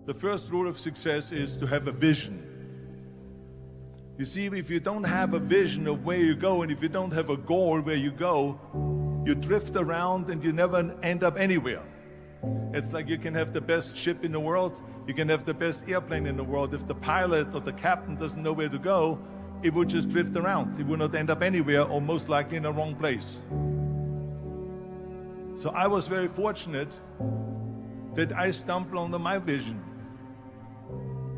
The first rule of success is to have a vision. You see, if you don't have a vision of where you go, and if you don't have a goal where you go, you drift around and you never end up anywhere. It's like you can have the best ship in the world, you can have the best airplane in the world. If the pilot or the captain doesn't know where to go, it would just drift around. It would not end up anywhere, or most likely in the wrong place. So I was very fortunate that I stumbled onto my vision.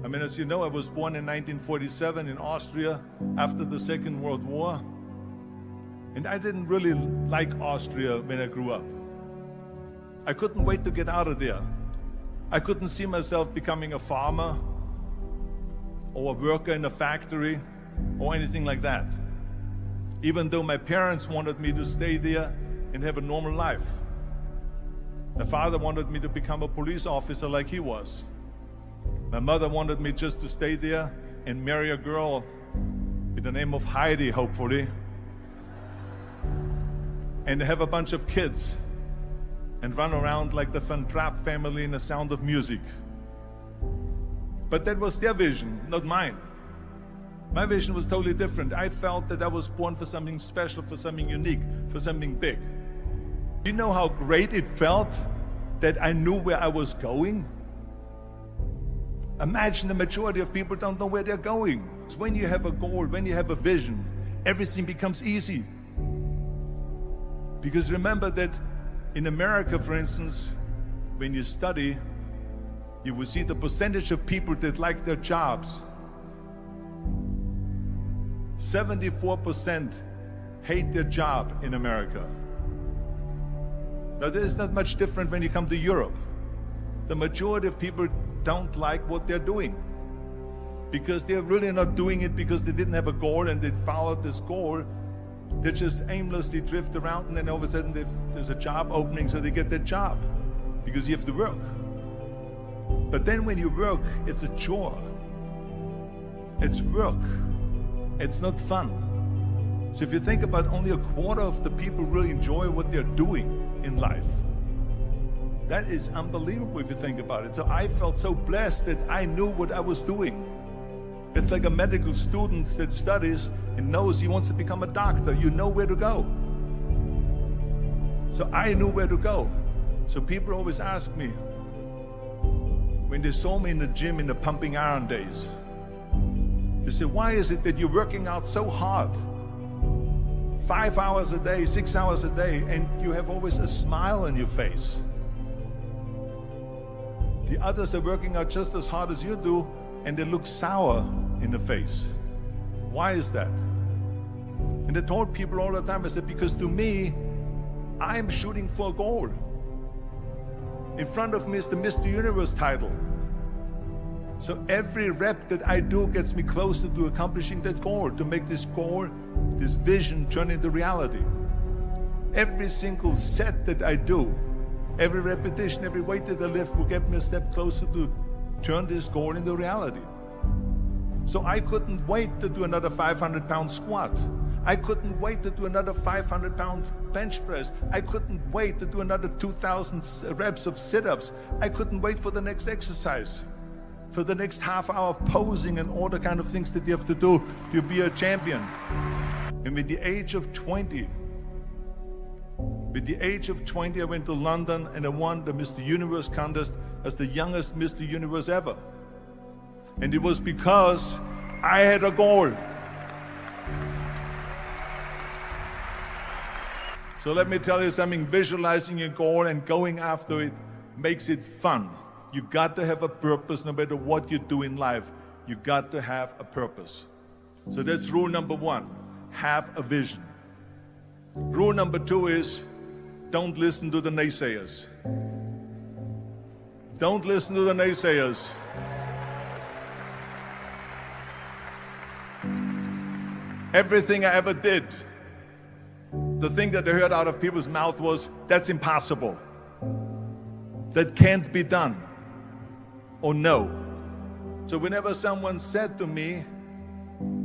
I mean, as you know, I was born in 1947 in Austria after the Second World War. And I didn't really like Austria when I grew up. I couldn't wait to get out of there. I couldn't see myself becoming a farmer or a worker in a factory or anything like that. Even though my parents wanted me to stay there and have a normal life. My father wanted me to become a police officer like he was. My mother wanted me just to stay there and marry a girl with the name of Heidi, hopefully, and have a bunch of kids and run around like the Van Trapp family in The Sound of Music. But that was their vision, not mine. My vision was totally different. I felt that I was born for something special, for something unique, for something big. Do you know how great it felt that I knew where I was going? Imagine the majority of people don't know where they're going. When you have a goal, when you have a vision, everything becomes easy. Because remember that in America, for instance, when you study, you will see the percentage of people that like their jobs. 74% hate their job in America. Now, there's not much different when you come to Europe. The majority of people don't like what they're doing because they're really not doing it because they didn't have a goal and they followed this goal. They just aimlessly drift around, and then all of a sudden there's a job opening, so they get that job because you have to work. But then when you work, it's a chore. It's work. It's not fun. So if you think about, only a quarter of the people really enjoy what they're doing in life. That is unbelievable if you think about it. So I felt so blessed that I knew what I was doing. It's like a medical student that studies and knows he wants to become a doctor. You know where to go. So I knew where to go. So people always ask me, when they saw me in the gym in the pumping iron days, they say, why is it that you're working out so hard? 5 hours a day, 6 hours a day, and you have always a smile on your face. The others are working out just as hard as you do, and they look sour in the face. Why is that? And I told people all the time, I said, because to me, I'm shooting for a goal. In front of me is the Mr. Universe title. So every rep that I do gets me closer to accomplishing that goal, to make this goal, this vision turn into reality. Every single set that I do, every repetition, every weight that I lift will get me a step closer to turn this goal into reality. So I couldn't wait to do another 500-pound squat. I couldn't wait to do another 500-pound bench press. I couldn't wait to do another 2,000 reps of sit-ups. I couldn't wait for the next exercise, for the next half hour of posing and all the kind of things that you have to do to be a champion. And with the age of 20, I went to London and I won the Mr. Universe contest as the youngest Mr. Universe ever. And it was because I had a goal. So let me tell you something, visualizing a goal and going after it makes it fun. You got to have a purpose no matter what you do in life. You got to have a purpose. So that's rule number one, have a vision. Rule number two is, don't listen to the naysayers. Don't listen to the naysayers. Everything I ever did, the thing that I heard out of people's mouth was, that's impossible. That can't be done. Or no. So whenever someone said to me,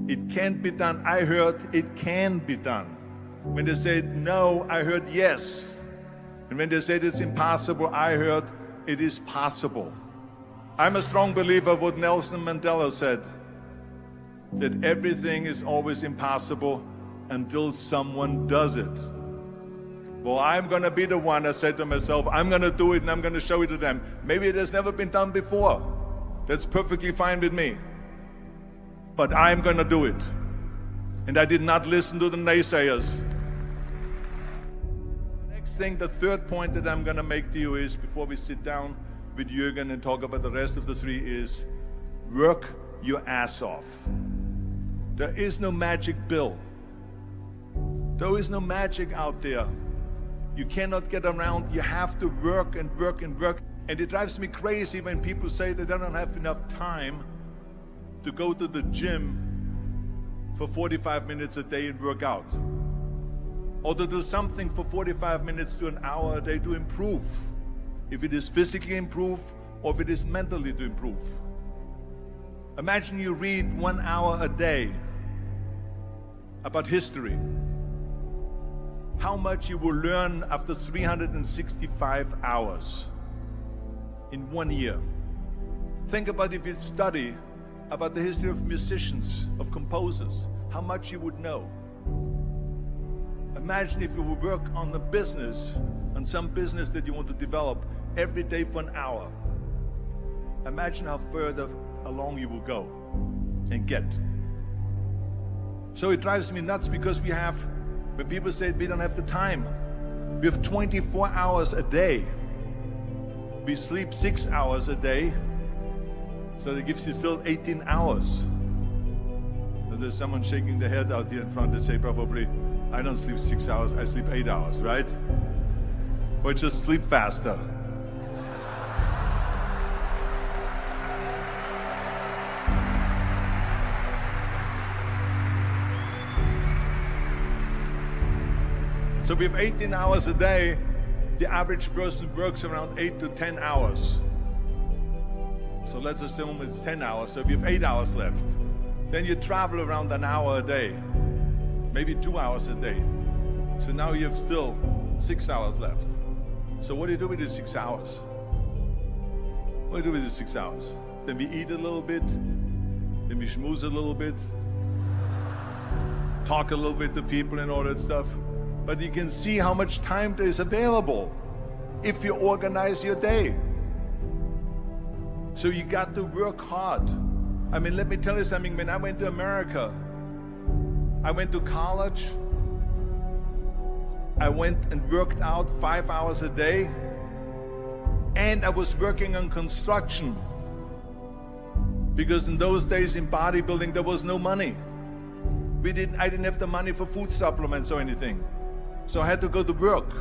it can't be done, I heard, it can be done. When they said no, I heard yes. And when they said it's impossible, I heard it is possible. I'm a strong believer of what Nelson Mandela said, that everything is always impossible until someone does it. Well, I'm going to be the one, I said to myself, I'm going to do it and I'm going to show it to them. Maybe it has never been done before. That's perfectly fine with me. But I'm going to do it. And I did not listen to the naysayers. The next thing, the third point that I'm going to make to you is, before we sit down with Jürgen and talk about the rest of the three, is work your ass off. There is no magic pill. There is no magic out there. You cannot get around. You have to work and work and work. And it drives me crazy when people say that they don't have enough time to go to the gym for 45 minutes a day and work out, or to do something for 45 minutes to an hour a day to improve, if it is physically improve or if it is mentally to improve. Imagine you read 1 hour a day about history. How much you will learn after 365 hours in 1 year. Think about if you study about the history of musicians, of composers, how much you would know. Imagine if you would work on the business, on some business that you want to develop every day for an hour. Imagine how further along you will go and get. So it drives me nuts because when people say we don't have the time, we have 24 hours a day. We sleep 6 hours a day, so that gives you still 18 hours. So there's someone shaking their head out here in front. They say probably, I don't sleep 6 hours, I sleep 8 hours, right? Or just sleep faster. So we have 18 hours a day. The average person works around 8 to 10 hours. So let's assume it's 10 hours, so we have 8 hours left. Then you travel around an hour a day, maybe 2 hours a day. So now you have still 6 hours left. So what do you do with these 6 hours? What do you do with these 6 hours? Then we eat a little bit, then we schmooze a little bit, talk a little bit to people and all that stuff. But you can see how much time there is available if you organize your day. So you got to work hard. I mean, let me tell you something. When I went to America, I went to college. I went and worked out 5 hours a day. And I was working on construction. Because in those days in bodybuilding, there was no money. I didn't have the money for food supplements or anything. So I had to go to work.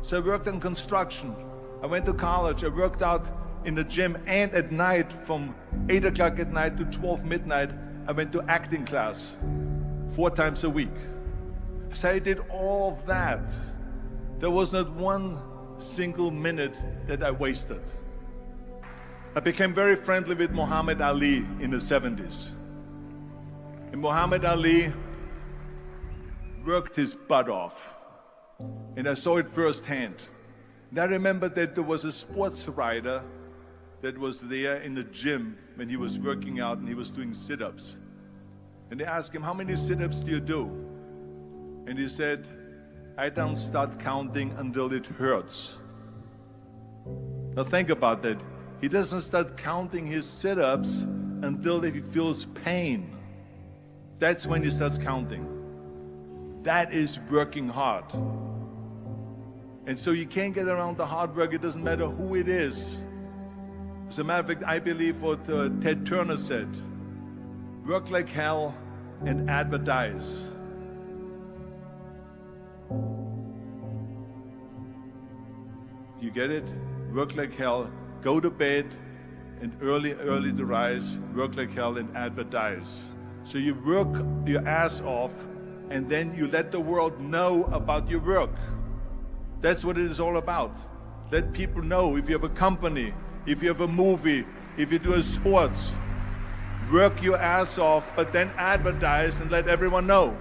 So I worked on construction. I went to college. I worked out in the gym, and at night from 8 o'clock at night to 12 midnight, I went to acting class 4 times a week. So I did all of that. There was not one single minute that I wasted. I became very friendly with Muhammad Ali in the 70s. And Muhammad Ali worked his butt off. And I saw it firsthand. And I remember that there was a sports writer that was there in the gym when he was working out and he was doing sit-ups. And they asked him, how many sit-ups do you do? And he said, I don't start counting until it hurts. Now think about that. He doesn't start counting his sit-ups until he feels pain. That's when he starts counting. That is working hard. And so you can't get around the hard work. It doesn't matter who it is. As a matter of fact, I believe what Ted Turner said, work like hell and advertise. You get it? Work like hell, go to bed, and early to rise, work like hell and advertise. So you work your ass off, and then you let the world know about your work. That's what it is all about. Let people know. If you have a company, if you have a movie, if you do a sports, work your ass off, but then advertise and let everyone know.